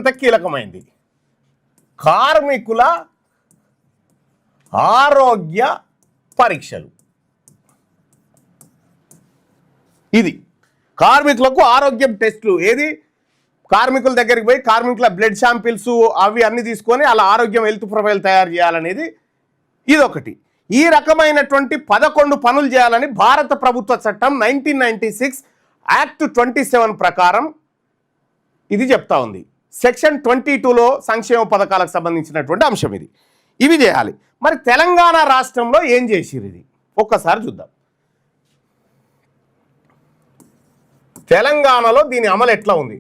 అత్యంత కీలకమైంది. కార్మికుల ఆరోగ్య పరీక్షలు. ఇది కార్మికులకు ఆరోగ్యం టెస్టులు. ఏది? కార్మికుల దగ్గరికి పోయి కార్మికుల బ్లడ్ శాంపిల్స్ అవి అన్ని తీసుకొని అలా ఆరోగ్యం హెల్త్ ప్రొఫైల్ తయారు చేయాలనేది ఇదొకటి. ఈ రకమైనటువంటి 11 పనులు చేయాలని భారత ప్రభుత్వ చట్టం 1996 యాక్ట్ 27 ప్రకారం ఇది చెప్తా ఉంది. సెక్షన్ 22లో సంక్షేమ పథకాలకు సంబంధించినటువంటి అంశం ఇది. ఇవి చేయాలి. మరి తెలంగాణ రాష్ట్రంలో ఏం చేసిరు ఇది ఒక్కసారి చూద్దాం. తెలంగాణలో దీని అమలు ఎట్లా ఉంది?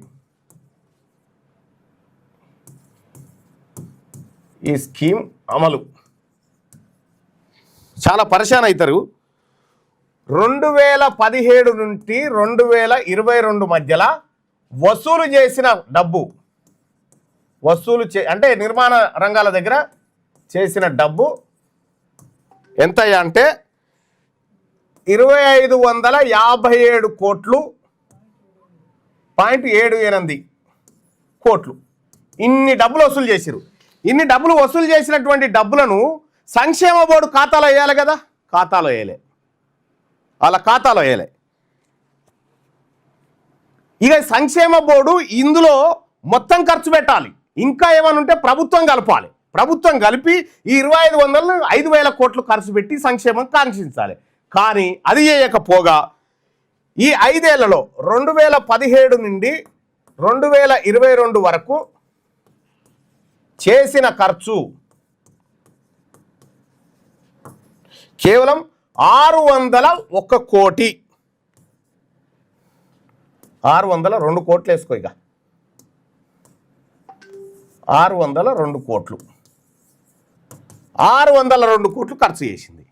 ఈ స్కీమ్ అమలు చాలా పరిశాన్ అవుతారు. 2017 నుండి 2022 మధ్యలో వసూలు చేసిన డబ్బు అంటే నిర్మాణ రంగాల దగ్గర చేసిన డబ్బు ఎంత అంటే 2557 కోట్లు 0.78 కోట్లు. ఇన్ని డబ్బులు వసూలు చేసిరు. ఇన్ని డబ్బులు వసూలు చేసినటువంటి డబ్బులను సంక్షేమ బోర్డు ఖాతాలో వేయాలి కదా, ఖాతాలో వేయలే. వాళ్ళ ఖాతాలో వేయలే. ఇక సంక్షేమ బోర్డు ఇందులో మొత్తం ఖర్చు పెట్టాలి. ఇంకా ఏమైనా ఉంటే ప్రభుత్వం కలపాలి. ప్రభుత్వం కలిపి ఈ 2500 5,000 కోట్లు ఖర్చు పెట్టి సంక్షేమం కాంక్షించాలి. కానీ అది చేయకపోగా ఈ 5 ఏళ్లలో 2017 నుండి 2022 వరకు చేసిన ఖర్చు కేవలం 601 కోటి. 602 కోట్లు వేసుకో. ఇక 602 కోట్లు 602 కోట్లు ఖర్చు చేసింది.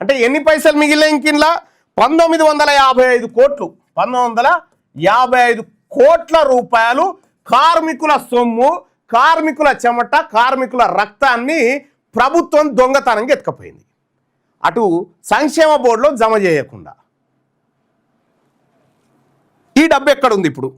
అంటే ఎన్ని పైసలు మిగిలిన ఇంకిన్లా? 1955 కోట్లు. 1955 కోట్ల రూపాయలు కార్మికుల సొమ్ము, కార్మికుల చెమట, కార్మికుల రక్తాన్ని ప్రభుత్వం దొంగతనంగా ఎత్తుకపోయింది. అటు సంక్షేమ బోర్డులో జమ చేయకుండా. ఈ డబ్బు ఎక్కడుంది ఇప్పుడు?